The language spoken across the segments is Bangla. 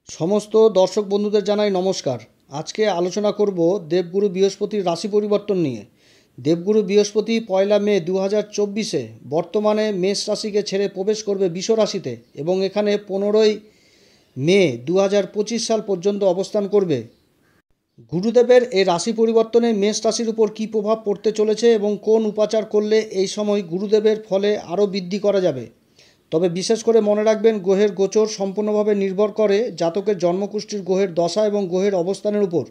সমস্ত দর্শক বন্ধুদের জানাই নমস্কার। আজকে আলোচনা করব দেবগুরু বৃহস্পতির রাশি পরিবর্তন নিয়ে। দেবগুরু বৃহস্পতি 1 মে 2024-এ বর্তমানে মেষ রাশিকে ছেড়ে প্রবেশ করবে বৃষ রাশিতে এবং এখানে 15 মে 2025 সাল পর্যন্ত অবস্থান করবে। গুরুদেবের এই রাশি পরিবর্তনে মেষ রাশির উপর কী প্রভাব পড়তে চলেছে এবং কোন উপাচার করলে এই সময় গুরুদেবের ফলে আরও বৃদ্ধি করা যাবে। তবে বিশেষ করে মনে রাখবেন, গ্রহের গোচর সম্পূর্ণভাবে নির্ভর করে জাতকের জন্মকুষ্ঠির গ্রহের দশা এবং গ্রহের অবস্থানের উপর।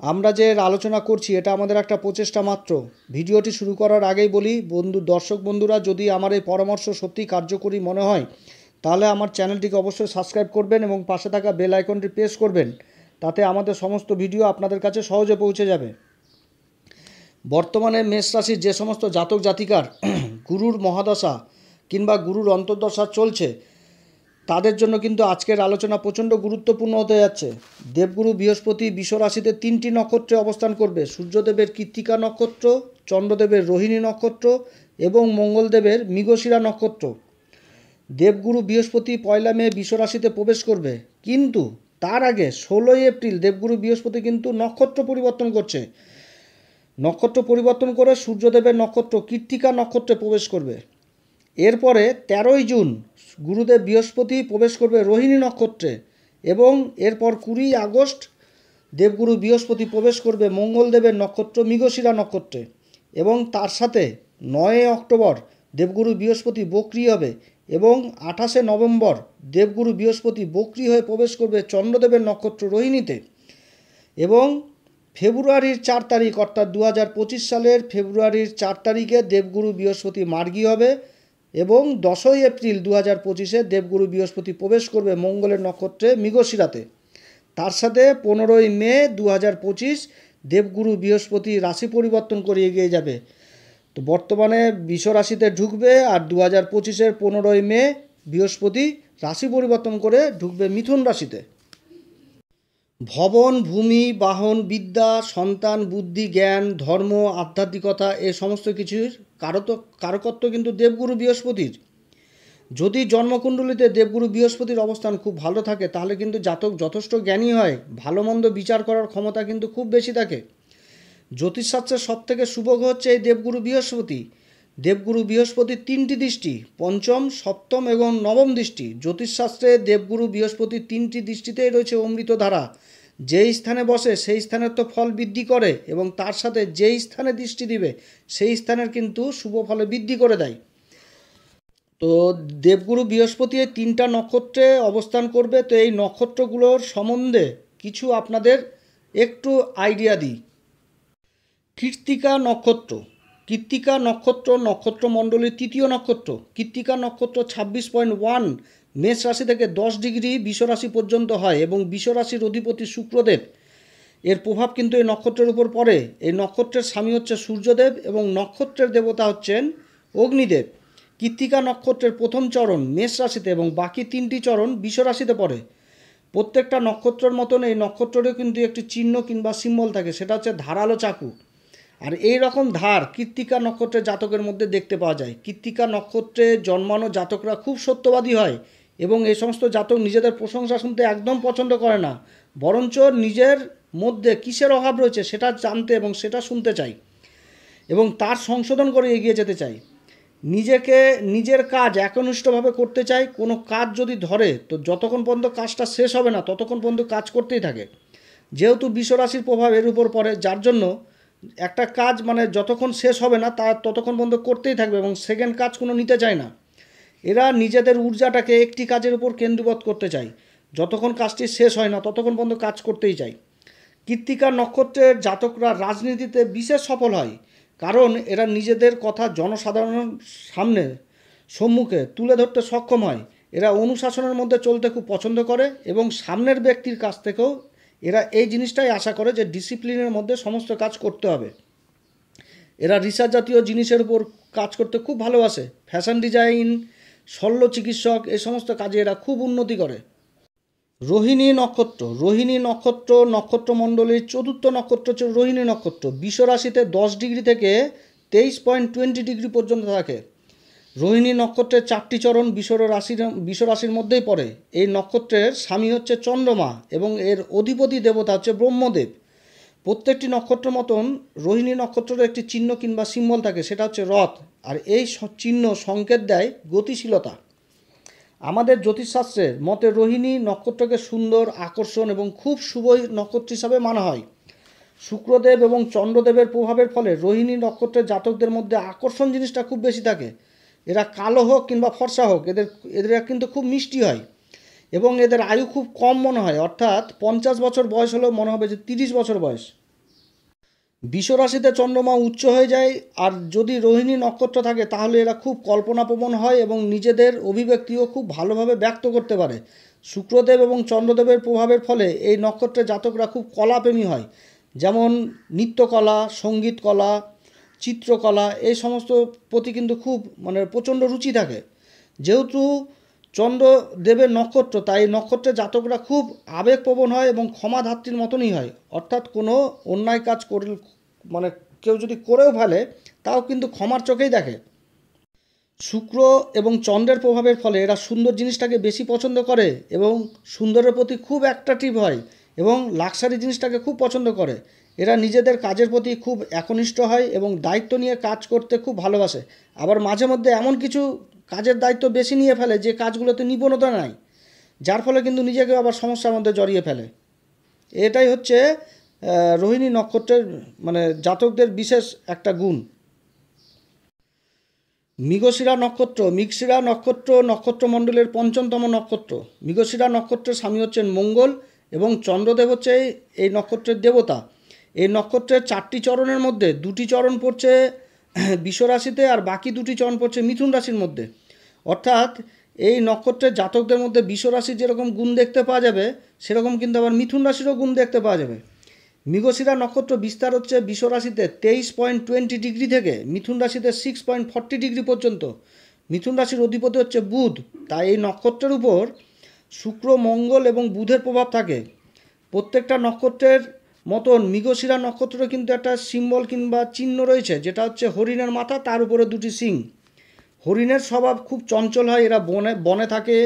আমরা যে আলোচনা করছি এটা আমাদের একটা প্রচেষ্টা মাত্র। ভিডিওটি শুরু করার আগেই বলি, দর্শক বন্ধুরা, যদি আমার এই পরামর্শ সত্যি কার্যকরী মনে হয় তাহলে আমার চ্যানেলটিকে অবশ্যই সাবস্ক্রাইব করবেন এবং পাশে থাকা বেল আইকনটি প্রেস করবেন। তাতে আমাদের সমস্ত ভিডিও আপনাদের কাছে সহজে পৌঁছে যাবে। বর্তমানে মেষ রাশির যে সমস্ত জাতক জাতিকার গুরুর মহাদশা কিংবা গুরুর অন্তর্দশা চলছে তাদের জন্য কিন্তু আজকের আলোচনা প্রচণ্ড গুরুত্বপূর্ণ হতে যাচ্ছে। দেবগুরু বৃহস্পতি বৃষ রাশিতে 3টি নক্ষত্রে অবস্থান করবে: সূর্যদেবের কৃত্তিকা নক্ষত্র, চন্দ্রদেবের রোহিণী নক্ষত্র এবং মঙ্গলদেবের মৃগশিরা নক্ষত্র। দেবগুরু বৃহস্পতি 1 মে বৃষ রাশিতে প্রবেশ করবে, কিন্তু তার আগে 16 এপ্রিল দেবগুরু বৃহস্পতি কিন্তু নক্ষত্র পরিবর্তন করছে। নক্ষত্র পরিবর্তন করে সূর্যদেবের নক্ষত্র কৃত্তিকা নক্ষত্রে প্রবেশ করবে। এরপরে 13 জুন গুরুদেব বৃহস্পতি প্রবেশ করবে রোহিণী নক্ষত্রে এবং এরপর 20 আগস্ট দেবগুরু বৃহস্পতি প্রবেশ করবে মঙ্গলদেবের নক্ষত্র মৃগশিরা নক্ষত্রে এবং তার সাথে 9 অক্টোবর দেবগুরু বৃহস্পতি বক্রী হবে এবং 28 নভেম্বর দেবগুরু বৃহস্পতি বক্রী হয়ে প্রবেশ করবে চন্দ্রদেবের নক্ষত্র রোহিণীতে এবং ফেব্রুয়ারির 4 তারিখ অর্থাৎ 2025 সালের ফেব্রুয়ারির 4 তারিখে দেবগুরু বৃহস্পতি মার্গী হবে এবং 10 এপ্রিল 2025-এ দেবগুরু বৃহস্পতি প্রবেশ করবে মঙ্গলের নক্ষত্রে মৃগশিরাতে। তার সাথে 15 মে 2025 দেবগুরু বৃহস্পতি রাশি পরিবর্তন করে এগিয়ে যাবে। তো বর্তমানে বৃষ রাশিতে ঢুকবে আর 2025-এর 15 মে বৃহস্পতি রাশি পরিবর্তন করে ঢুকবে মিথুন রাশিতে। ভবন, ভূমি, বাহন, বিদ্যা, সন্তান, বুদ্ধি, জ্ঞান, ধর্ম, আধ্যাত্মিকতা এ সমস্ত কিছুর কারকত্ব কিন্তু দেবগুরু বৃহস্পতির। যদি জন্মকুণ্ডলিতে দেবগুরু বৃহস্পতির অবস্থান খুব ভালো থাকে তাহলে কিন্তু জাতক যথেষ্ট জ্ঞানী হয়, ভালো মন্দ বিচার করার ক্ষমতা কিন্তু খুব বেশি থাকে। জ্যোতিষশাস্ত্রের সবথেকে শুভ গ্রহ হচ্ছে এই দেবগুরু বৃহস্পতি। দেবগুরু বৃহস্পতির 3টি দৃষ্টি, পঞ্চম, সপ্তম এবং নবম দৃষ্টি। জ্যোতিষশাস্ত্রে দেবগুরু বৃহস্পতির 3টি দৃষ্টিতেই রয়েছে অমৃত ধারা। যেই স্থানে বসে সেই স্থানের তো ফল বৃদ্ধি করে এবং তার সাথে যেই স্থানে দৃষ্টি দিবে সেই স্থানের কিন্তু শুভ ফলে বৃদ্ধি করে দেয়। তো দেবগুরু বৃহস্পতি এই 3টা নক্ষত্রে অবস্থান করবে। তো এই নক্ষত্রগুলোর সম্বন্ধে কিছু আপনাদের একটু আইডিয়া দিই। কৃত্তিকা নক্ষত্র। কৃত্তিকা নক্ষত্র নক্ষত্রমণ্ডলীর 3য় নক্ষত্র। কৃত্তিকা নক্ষত্র 26.1 মেষ রাশি থেকে 10 ডিগ্রি বৃষ রাশি পর্যন্ত হয় এবং বৃষ রাশির অধিপতি শুক্রদেব, এর প্রভাব কিন্তু এই নক্ষত্রের উপর পড়ে। এই নক্ষত্রের স্বামী হচ্ছে সূর্যদেব এবং নক্ষত্রের দেবতা হচ্ছেন অগ্নিদেব। কৃত্তিকা নক্ষত্রের প্রথম চরণ মেষ রাশিতে এবং বাকি 3টি চরণ বৃষ রাশিতে পড়ে। প্রত্যেকটা নক্ষত্রের মতন এই নক্ষত্রেরও কিন্তু একটি চিহ্ন কিংবা সিম্বল থাকে, সেটা হচ্ছে ধারালো চাকু। আর এই রকম ধার কৃত্তিকা নক্ষত্রের জাতকের মধ্যে দেখতে পাওয়া যায়। কৃত্তিকা নক্ষত্রে জন্মানো জাতকরা খুব সত্যবাদী হয় এবং এই সমস্ত জাতক নিজেদের প্রশংসা শুনতে একদম পছন্দ করে না, বরঞ্চ নিজের মধ্যে কিসের অভাব রয়েছে সেটা জানতে এবং সেটা শুনতে চাই এবং তার সংশোধন করে এগিয়ে যেতে চাই। নিজের কাজ একনিষ্ঠভাবে করতে চাই। কোনো কাজ যদি ধরে তো যতক্ষণ পর্যন্ত কাজটা শেষ হবে না ততক্ষণ পর্যন্ত কাজ করতেই থাকে। যেহেতু বৃষ রাশির প্রভাব এর উপর পড়ে, যার জন্য একটা কাজ যতক্ষণ শেষ হবে না তার ততক্ষণ পর্যন্ত করতেই থাকবে এবং সেকেন্ড কাজ কোনো নিতে চায় না। এরা নিজেদের ঊর্জাটাকে একটি কাজের উপর কেন্দ্রীভূত করতে চায়। যতক্ষণ কাজটি শেষ হয় না ততক্ষণ পর্যন্ত কাজ করতেই চায়। কৃত্তিকা নক্ষত্রের জাতকরা রাজনীতিতে বিশেষ সফল হয়, কারণ এরা নিজেদের কথা জনসাধারণের সম্মুখে তুলে ধরতে সক্ষম হয়। এরা অনুশাসনের মধ্যে চলতে খুব পছন্দ করে এবং সামনের ব্যক্তির কাছ থেকেও এরা এই জিনিসটাই আশা করে যে ডিসিপ্লিনের মধ্যে সমস্ত কাজ করতে হবে। এরা রিসার্চ জাতীয় জিনিসের উপর কাজ করতে খুব ভালোবাসে। ফ্যাশন ডিজাইন, শল্য চিকিৎসক এই সমস্ত কাজে এরা খুব উন্নতি করে। রোহিণী নক্ষত্র। রোহিণী নক্ষত্র নক্ষত্রমণ্ডলীর 4র্থ নক্ষত্র হচ্ছে রোহিণী নক্ষত্র। বৃষ রাশিতে 10 ডিগ্রি থেকে 23.20 ডিগ্রি পর্যন্ত থাকে। রোহিণী নক্ষত্রের 4টি চরণ বিষ রাশির মধ্যেই পড়ে। এই নক্ষত্রের স্বামী হচ্ছে চন্দ্রমা এবং এর অধিপতি দেবতা হচ্ছে ব্রহ্মদেব। প্রত্যেকটি নক্ষত্র মতন রোহিণী নক্ষত্রের একটি চিহ্ন কিংবা সিম্বল থাকে, সেটা হচ্ছে রথ। আর এই চিহ্ন সংকেত দেয় গতিশীলতা। আমাদের জ্যোতিষশাস্ত্রের মতে রোহিণী নক্ষত্রকে সুন্দর, আকর্ষণ এবং খুব শুভ নক্ষত্র হিসাবে মানা হয়। শুক্রদেব এবং চন্দ্রদেবের প্রভাবের ফলে রোহিণী নক্ষত্রের জাতকদের মধ্যে আকর্ষণ জিনিসটা খুব বেশি থাকে। এরা কালো হোক কিংবা ফর্সা হোক, এদের কিন্তু খুব মিষ্টি হয় এবং এদের আয়ু খুব কম মনে হয়, অর্থাৎ 50 বছর বয়স হলেও মনে হবে যে 30 বছর বয়স। বিশ্বরাশিতে চন্দ্রমা উচ্চ হয়ে যায় আর যদি রোহিণী নক্ষত্র থাকে তাহলে এরা খুব কল্পনাপ্রবণ হয় এবং নিজেদের অভিব্যক্তিও খুব ভালোভাবে ব্যক্ত করতে পারে। শুক্রদেব এবং চন্দ্রদেবের প্রভাবের ফলে এই নক্ষত্রের জাতকরা খুব কলাপ্রেমী হয়, যেমন নৃত্যকলা, সঙ্গীত কলা, চিত্রকলা, এই সমস্ত প্রতি কিন্তু খুব প্রচণ্ড রুচি থাকে। যেহেতু চন্দ্রদেবের নক্ষত্র, তাই নক্ষত্রের জাতকরা খুব আবেগপ্রবণ হয় এবং ক্ষমাধাত্রীর মতনই হয়, অর্থাৎ কোনো অন্যায় কাজ কেউ যদি করেও ফেলে তাও কিন্তু ক্ষমার চোখেই দেখে। শুক্র এবং চন্দ্রের প্রভাবের ফলে এরা সুন্দর জিনিসটাকে বেশি পছন্দ করে এবং সুন্দরের প্রতি খুব অ্যাট্রাকটিভ হয় এবং লাক্সারি জিনিসটাকে খুব পছন্দ করে। এরা নিজেদের কাজের প্রতি খুব একনিষ্ঠ হয় এবং দায়িত্ব নিয়ে কাজ করতে খুব ভালোবাসে। আবার মাঝে মধ্যে এমন কিছু কাজের দায়িত্ব বেশি নিয়ে ফেলে যে কাজগুলোতে নিপুণতা নাই, যার ফলে কিন্তু নিজেকে আবার সমস্যার মধ্যে জড়িয়ে ফেলে। এটাই হচ্ছে রোহিণী নক্ষত্রের জাতকদের বিশেষ একটা গুণ। মৃগশিরা নক্ষত্র নক্ষত্রমণ্ডলের 5মতম নক্ষত্র। মৃগশিরা নক্ষত্রের স্বামী হচ্ছেন মঙ্গল এবং চন্দ্রদেব হচ্ছে এই নক্ষত্রের দেবতা। এই নক্ষত্রের 4টি চরণের মধ্যে 2টি চরণ পড়ছে বৃষ রাশিতে আর বাকি 2টি চরণ পড়ছে মিথুন রাশির মধ্যে। অর্থাৎ এই নক্ষত্রের জাতকদের মধ্যে বৃষ রাশির যেরকম গুণ দেখতে পাওয়া যাবে, সেরকম কিন্তু আবার মিথুন রাশিরও গুণ দেখতে পাওয়া যাবে। মৃগশিরা নক্ষত্র বিস্তার হচ্ছে বৃষ রাশিতে 23.20 ডিগ্রি থেকে মিথুন রাশিতে 6.40 ডিগ্রি পর্যন্ত। মিথুন রাশির অধিপতি হচ্ছে বুধ, তাই এই নক্ষত্রের উপর শুক্র, মঙ্গল এবং বুধের প্রভাব থাকে। প্রত্যেকটা নক্ষত্রের মতন মৃগশিরা নক্ষত্রেরও কিন্তু একটা সিম্বল কিংবা চিহ্ন রয়েছে, যেটা হচ্ছে হরিণের মাথা, তার উপরে 2টি সিং। হরিণের স্বভাব খুব চঞ্চল হয়, এরা বনে থাকে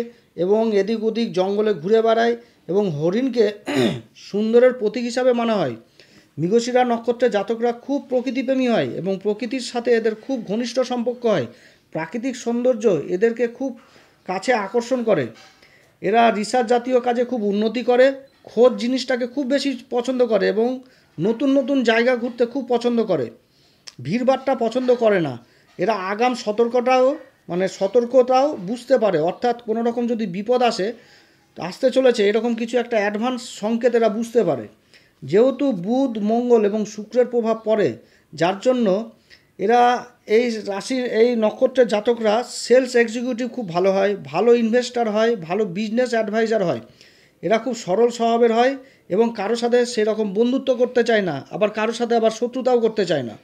এবং এদিক ওদিক জঙ্গলে ঘুরে বেড়ায় এবং হরিণকে সুন্দরের প্রতীক হিসাবে মানা হয়। মৃগশিরা নক্ষত্রের জাতকরা খুব প্রকৃতিপ্রেমী হয় এবং প্রকৃতির সাথে এদের খুব ঘনিষ্ঠ সম্পর্ক হয়। প্রাকৃতিক সৌন্দর্য এদেরকে খুব কাছে আকর্ষণ করে। এরা রিসার্চ জাতীয় কাজে খুব উন্নতি করে, খোঁজ জিনিসটাকে খুব বেশি পছন্দ করে এবং নতুন নতুন জায়গা ঘুরতে খুব পছন্দ করে। ভিড়ভাট্টা পছন্দ করে না। এরা আগাম সতর্কতাও বুঝতে পারে, অর্থাৎ কোনো রকম যদি বিপদ আসতে চলেছে এরকম কিছু একটা অ্যাডভান্স সংকেত এরা বুঝতে পারে। যেহেতু বুধ, মঙ্গল এবং শুক্রের প্রভাব পড়ে, যার জন্য এরা এই নক্ষত্রের জাতকরা সেলস এক্সিকিউটিভ খুব ভালো হয়, ভালো ইনভেস্টার হয়, ভালো বিজনেস অ্যাডভাইজার হয়। এরা খুব সরল স্বভাবের হয় এবং কারোর সাথে সেরকম বন্ধুত্ব করতে চায় না, আবার কারোর সাথে আবার শত্রুতাও করতে চায় না।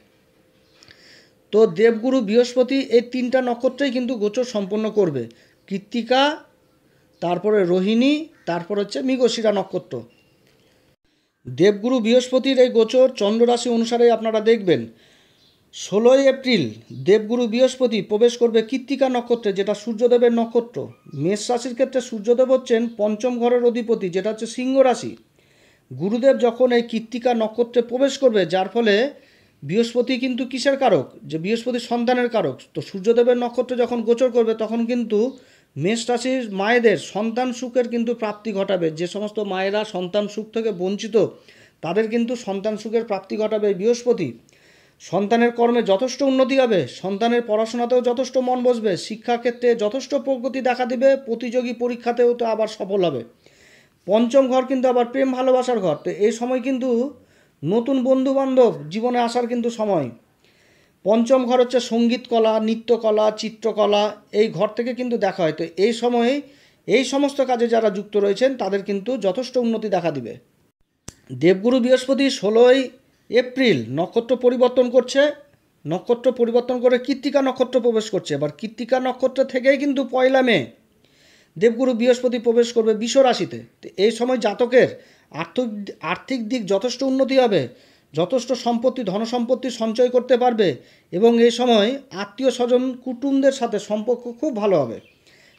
তো দেবগুরু বৃহস্পতি এই 3টা নক্ষত্রেই কিন্তু গোচর সম্পন্ন করবে। কৃত্তিকা, তারপরে রোহিণী, তারপর হচ্ছে মৃগশিরা নক্ষত্র। দেবগুরু বৃহস্পতির এই গোচর চন্দ্ররাশি অনুসারে আপনারা দেখবেন। 16 এপ্রিল দেবগুরু বৃহস্পতি প্রবেশ করবে কৃত্তিকা নক্ষত্রে, যেটা সূর্যদেবের নক্ষত্র। মেষ রাশির ক্ষেত্রে সূর্যদেব হচ্ছেন 5ম ঘরের অধিপতি, যেটা হচ্ছে সিংহ রাশি। গুরুদেব যখন এই কৃত্তিকা নক্ষত্রে প্রবেশ করবে, যার ফলে বৃহস্পতি কিন্তু কিসের কারক, যে বৃহস্পতি সন্তানের কারক। তো সূর্যদেবের নক্ষত্রে যখন গোচর করবে তখন কিন্তু মেষ রাশির মায়েদের সন্তান সুখের কিন্তু প্রাপ্তি ঘটাবে। যে সমস্ত মায়েরা সন্তান সুখ থেকে বঞ্চিত, তাদের কিন্তু সন্তান সুখের প্রাপ্তি ঘটাবে বৃহস্পতি। সন্তানের কর্মে যথেষ্ট উন্নতি হবে, সন্তানের পড়াশোনাতেও যথেষ্ট মন বসবে, শিক্ষাক্ষেত্রে যথেষ্ট প্রগতি দেখা দেবে, প্রতিযোগী পরীক্ষাতেও তো আবার সফল হবে। 5ম ঘর কিন্তু আবার প্রেম ভালোবাসার ঘর। তো এই সময় কিন্তু নতুন বন্ধুবান্ধব জীবনে আসার কিন্তু সময়। 5ম ঘর হচ্ছে সঙ্গীত কলা, নৃত্যকলা, চিত্রকলা, এই ঘর থেকে কিন্তু দেখা হয়। তো এই সময়ে এই সমস্ত কাজে যারা যুক্ত রয়েছেন তাদের কিন্তু যথেষ্ট উন্নতি দেখা দিবে। দেবগুরু বৃহস্পতি 16 এপ্রিল নক্ষত্র পরিবর্তন করে কৃত্তিকা নক্ষত্র প্রবেশ করছে। এবার কৃত্তিকা নক্ষত্র থেকেই কিন্তু 1 মে দেবগুরু বৃহস্পতি প্রবেশ করবে বৃষ রাশিতে। তো এই সময় জাতকের আর্থিক দিক যথেষ্ট উন্নতি হবে, যথেষ্ট সম্পত্তি ধনসম্পত্তি সঞ্চয় করতে পারবে এবং এই সময় আত্মীয় স্বজন কুটুমদের সাথে সম্পর্ক খুব ভালো হবে।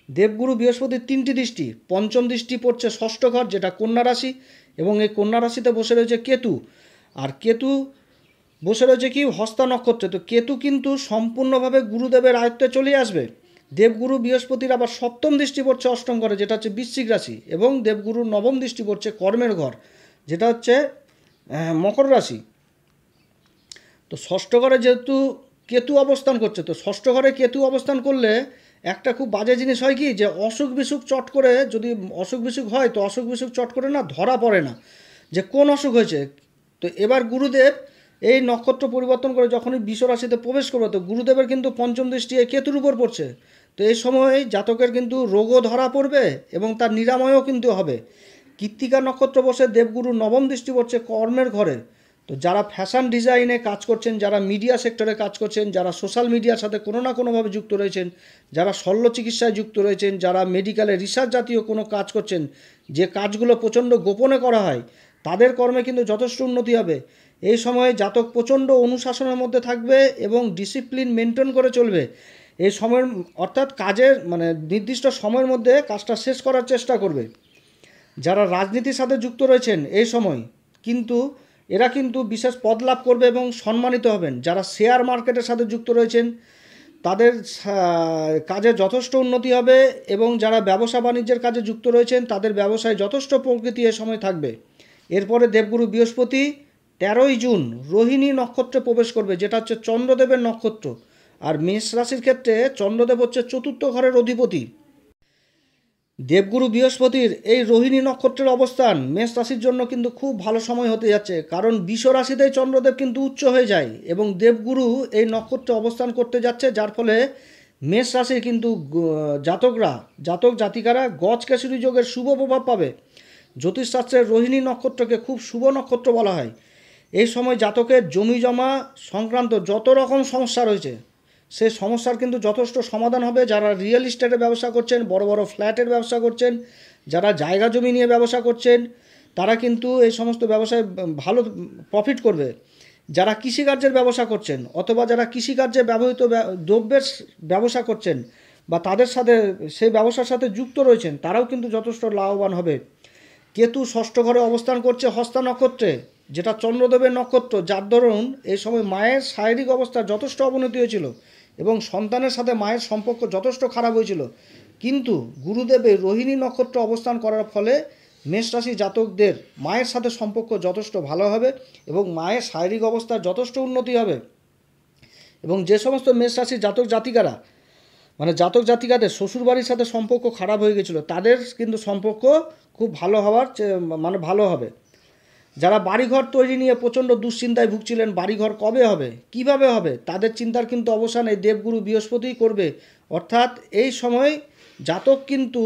দেবগুরু বৃহস্পতির 3টি দৃষ্টি, পঞ্চম দৃষ্টি পড়ছে ষষ্ঠ ঘর যেটা কন্যা রাশি, এবং এই কন্যা রাশিতে বসে রয়েছে কেতু, আর কেতু বসে রয়েছে কি হস্তা নক্ষত্রে। তো কেতু কিন্তু সম্পূর্ণভাবে গুরুদেবের আয়ত্তে চলে আসবে। দেবগুরু বৃহস্পতির আবার সপ্তম দৃষ্টি পড়ছে অষ্টম ঘরে যেটা হচ্ছে বৃশ্চিক রাশি, এবং দেবগুরুর নবম দৃষ্টি পড়ছে কর্মের ঘর যেটা হচ্ছে মকর রাশি। তো ষষ্ঠ ঘরে যেহেতু কেতু অবস্থান করছে, তো ষষ্ঠ ঘরে কেতু অবস্থান করলে একটা খুব বাজে জিনিস হয় কি, যে অসুখ বিসুখ চট করে যদি অসুখ বিসুখ হয়, তো অসুখ বিসুখ চট করে না ধরা পড়ে না যে কোন অসুখ হয়েছে। তো এবার গুরুদেব এই নক্ষত্র পরিবর্তন করে যখনই বৃষ রাশিতে প্রবেশ করবে, তো গুরুদেবের কিন্তু পঞ্চম দৃষ্টি এই কেতুর উপর পড়ছে। তো এই সময় জাতকের কিন্তু রোগও ধরা পড়বে এবং তার নিরাময়ও কিন্তু হবে। কৃত্তিকা নক্ষত্র বসে দেবগুরু নবম দৃষ্টি পড়ছে কর্মের ঘরে। তো যারা ফ্যাশন ডিজাইনে কাজ করছেন, যারা মিডিয়া সেক্টরে কাজ করছেন, যারা সোশ্যাল মিডিয়ার সাথে কোনো না কোনোভাবে যুক্ত রয়েছেন, যারা শল্য চিকিৎসায় যুক্ত রয়েছেন, যারা মেডিকেলে রিসার্চ জাতীয় কোনো কাজ করছেন, যে কাজগুলো প্রচণ্ড গোপনে করা হয়, তাদের কর্মে কিন্তু যথেষ্ট উন্নতি হবে। এই সময়ে জাতক প্রচণ্ড অনুশাসনের মধ্যে থাকবে এবং ডিসিপ্লিন মেনটেন করে চলবে। এই সময়ের অর্থাৎ কাজের নির্দিষ্ট সময়ের মধ্যে কাজটা শেষ করার চেষ্টা করবে। যারা রাজনীতির সাথে যুক্ত রয়েছেন এই সময় কিন্তু এরা কিন্তু বিশেষ পদ লাভ করবে এবং সম্মানিত হবেন। যারা শেয়ার মার্কেটের সাথে যুক্ত রয়েছেন তাদের কাজে যথেষ্ট উন্নতি হবে, এবং যারা ব্যবসা বাণিজ্যের কাজে যুক্ত রয়েছেন তাদের ব্যবসায় যথেষ্ট প্রগতি এ সময় থাকবে। এরপরে দেবগুরু বৃহস্পতি 13ই জুন রোহিণী নক্ষত্রে প্রবেশ করবে যেটা হচ্ছে চন্দ্রদেবের নক্ষত্র, আর মেষ রাশির ক্ষেত্রে চন্দ্রদেব হচ্ছে চতুর্থ ঘরের অধিপতি। দেবগুরু বৃহস্পতির এই রোহিণী নক্ষত্রের অবস্থান মেষ রাশির জন্য কিন্তু খুব ভালো সময় হতে যাচ্ছে, কারণ বৃষ রাশিতেই চন্দ্রদেব কিন্তু উচ্চ হয়ে যায় এবং দেবগুরু এই নক্ষত্রে অবস্থান করতে যাচ্ছে, যার ফলে মেষ রাশির কিন্তু জাতক জাতিকারা গজ কেশরী যোগের শুভ প্রভাব পাবে। জ্যোতিষশাস্ত্রের রোহিণী নক্ষত্রকে খুব শুভ নক্ষত্র বলা হয়। এই সময় জাতকের জমি জমা সংক্রান্ত যত রকম সমস্যা রয়েছে সে সমস্যার কিন্তু যথেষ্ট সমাধান হবে। যারা রিয়েল এস্টেটের ব্যবসা করছেন, বড় বড় ফ্ল্যাটের ব্যবসা করছেন, যারা জায়গা জমি নিয়ে ব্যবসা করছেন, তারা কিন্তু এই সমস্ত ব্যবসায় ভালো প্রফিট করবে। যারা কৃষিকার্যের ব্যবসা করছেন অথবা যারা কৃষিকার্যে ব্যবহৃত দ্রব্যের ব্যবসা করছেন বা তাদের সাথে সেই ব্যবসার সাথে যুক্ত রয়েছেন, তারাও কিন্তু যথেষ্ট লাভবান হবে। কেতু ষষ্ঠ ঘরে অবস্থান করছে হস্তা নক্ষত্রে যেটা চন্দ্রদেবের নক্ষত্র, যার দরুন এই সময় মায়ের শারীরিক অবস্থার যথেষ্ট অবনতি হয়েছিল এবং সন্তানের সাথে মায়ের সম্পর্ক যথেষ্ট খারাপ হয়েছিল। কিন্তু গুরুদেবের রোহিণী নক্ষত্র অবস্থান করার ফলে মেষ রাশি জাতকদের মায়ের সাথে সম্পর্ক যথেষ্ট ভালো হবে এবং মায়ের শারীরিক অবস্থার যথেষ্ট উন্নতি হবে। এবং যে সমস্ত মেষ রাশির জাতক জাতিকাদের শ্বশুরবাড়ির সাথে সম্পর্ক খারাপ হয়ে গেছিলো, তাদের কিন্তু সম্পর্ক খুব ভালো হওয়ার ভালো হবে। যারা বাড়িঘর তৈরি নিয়ে প্রচণ্ড দুশ্চিন্তায় ভুগছিলেন, বাড়িঘর কবে হবে, কিভাবে হবে, তাদের চিন্তার কিন্তু অবসান এই দেবগুরু বৃহস্পতিই করবে। অর্থাৎ এই সময় জাতক কিন্তু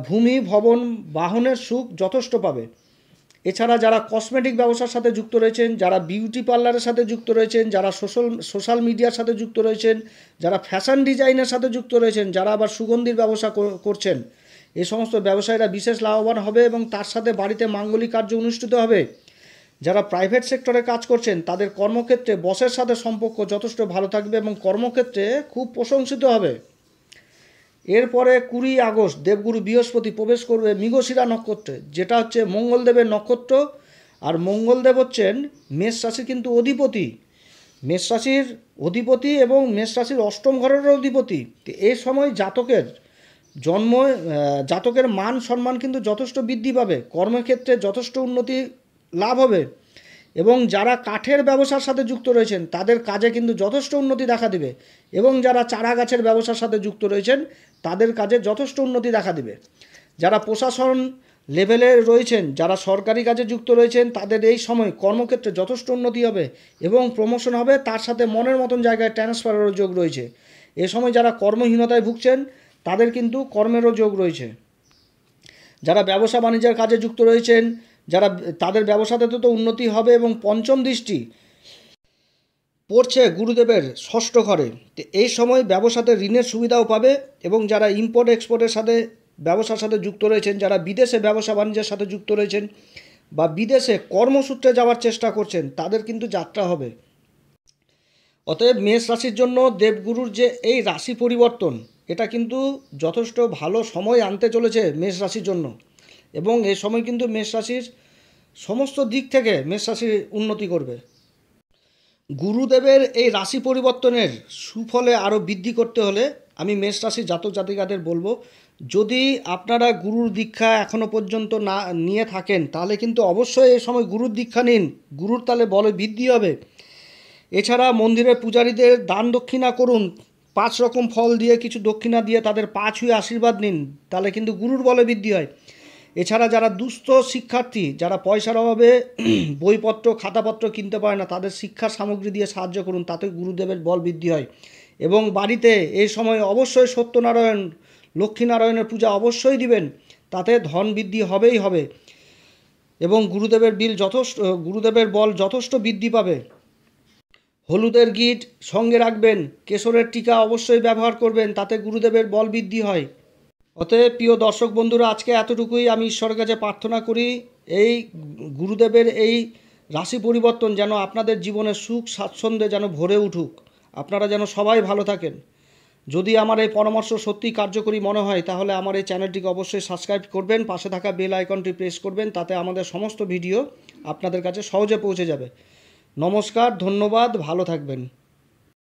ভূমি ভবন বাহনের সুখ যথেষ্ট পাবে। এছাড়া যারা কসমেটিক ব্যবসার সাথে যুক্ত রয়েছেন, যারা বিউটি পার্লারের সাথে যুক্ত রয়েছেন, যারা সোশ্যাল মিডিয়ার সাথে যুক্ত রয়েছেন, যারা ফ্যাশন ডিজাইনের সাথে যুক্ত রয়েছেন, যারা আবার সুগন্ধির ব্যবসা করছেন, এই সমস্ত ব্যবসায়ীরা বিশেষ লাভবান হবে এবং তার সাথে বাড়িতে মাঙ্গলিক কার্য অনুষ্ঠিত হবে। যারা প্রাইভেট সেক্টরে কাজ করছেন তাদের কর্মক্ষেত্রে বসের সাথে সম্পর্ক যথেষ্ট ভালো থাকবে এবং কর্মক্ষেত্রে খুব প্রশংসিত হবে। এরপরে 20 আগস্ট দেবগুরু বৃহস্পতি প্রবেশ করবে মৃগশিরা নক্ষত্রে যেটা হচ্ছে মঙ্গলদেবের নক্ষত্র, আর মঙ্গলদেব হচ্ছেন মেষ রাশির কিন্তু অধিপতি, মেষ রাশির অধিপতি এবং মেষ রাশির অষ্টম ঘরের অধিপতি। এই সময় জাতকের মান সম্মান কিন্তু যথেষ্ট বৃদ্ধি পাবে, কর্মক্ষেত্রে যথেষ্ট উন্নতি লাভ হবে এবং যারা কাঠের ব্যবসার সাথে যুক্ত রয়েছেন তাদের কাজে কিন্তু যথেষ্ট উন্নতি দেখা দিবে এবং যারা চারা গাছের ব্যবসার সাথে যুক্ত রয়েছেন তাদের কাজে যথেষ্ট উন্নতি দেখা দিবে। যারা প্রশাসন লেভেলে রয়েছেন, যারা সরকারি কাজে যুক্ত রয়েছেন, তাদের এই সময় কর্মক্ষেত্রে যথেষ্ট উন্নতি হবে এবং প্রমোশন হবে, তার সাথে মনের মতন জায়গায় ট্রান্সফারেরও যোগ রয়েছে। এ সময় যারা কর্মহীনতায় ভুগছেন তাদের কিন্তু কর্মেরও যোগ রয়েছে। যারা ব্যবসা বাণিজ্যের কাজে যুক্ত রয়েছেন, তাদের ব্যবসাতে তো উন্নতি হবে এবং পঞ্চম দৃষ্টি পড়ছে গুরুদেবের ষষ্ঠ ঘরে। এই সময় ব্যবসাতে ঋণের সুবিধাও পাবে এবং যারা ইম্পোর্ট এক্সপোর্টের সাথে ব্যবসার সাথে যুক্ত রয়েছেন, যারা বিদেশে ব্যবসা বাণিজ্যের সাথে যুক্ত রয়েছেন, বা বিদেশে কর্মসূত্রে যাওয়ার চেষ্টা করছেন তাদের কিন্তু যাত্রা হবে। অতএব মেষ রাশির জন্য দেবগুরুর যে এই রাশি পরিবর্তন, এটা কিন্তু যথেষ্ট ভালো সময় আনতে চলেছে মেষ রাশির জন্য। এবং এই সময় কিন্তু মেষ রাশির সমস্ত দিক থেকে মেষ রাশি উন্নতি করবে। গুরুদেবের এই রাশি পরিবর্তনের সুফলে আরও বৃদ্ধি করতে হলে আমি মেষ রাশির জাতক জাতিকাদের বলবো, যদি আপনারা গুরুর দীক্ষা এখনও পর্যন্ত না নিয়ে থাকেন তাহলে কিন্তু অবশ্যই এই সময় গুরুর দীক্ষা নিন। গুরুর তাহলে বলে বৃদ্ধি হবে। এছাড়া মন্দিরের পূজারীদের দান দক্ষিণা করুন, 5 রকম ফল দিয়ে কিছু দক্ষিণা দিয়ে তাদের পা ছুঁয়ে আশীর্বাদ নিন, তাহলে কিন্তু গুরুর বলে বৃদ্ধি হয়। এছাড়া যারা দুস্থ শিক্ষার্থী, যারা পয়সার অভাবে বইপত্র খাতাপত্র কিনতে পারে না, তাদের শিক্ষার সামগ্রী দিয়ে সাহায্য করুন, তাতে গুরুদেবের বল বৃদ্ধি হয়। এবং বাড়িতে এই সময় অবশ্যই সত্যনারায়ণ লক্ষ্মীনারায়ণের পূজা অবশ্যই দিবেন, তাতে ধন বৃদ্ধি হবেই হবে। এবং গুরুদেবের বল যথেষ্ট বৃদ্ধি পাবে। হলুদের গিট সঙ্গে রাখবেন, কেশরের টিকা অবশ্যই ব্যবহার করবেন, তাতে গুরুদেবের বল বৃদ্ধি হয়। অতএব প্রিয় দর্শক বন্ধুরা, আজকে এতটুকুই। আমি ঈশ্বরের কাছে প্রার্থনা করি এই গুরুদেবের এই রাশি পরিবর্তন যেন আপনাদের জীবনে সুখ স্বাচ্ছন্দ্যে যেন ভরে উঠুক, আপনারা যেন সবাই ভালো থাকেন। যদি আমার এই পরামর্শ সত্যিই কার্যকরী মনে হয় তাহলে আমার এই চ্যানেলটিকে অবশ্যই সাবস্ক্রাইব করবেন, পাশে থাকা বেল আইকনটি প্রেস করবেন, তাতে আমাদের সমস্ত ভিডিও আপনাদের কাছে সহজে পৌঁছে যাবে। নমস্কার, ধন্যবাদ, ভালো থাকবেন।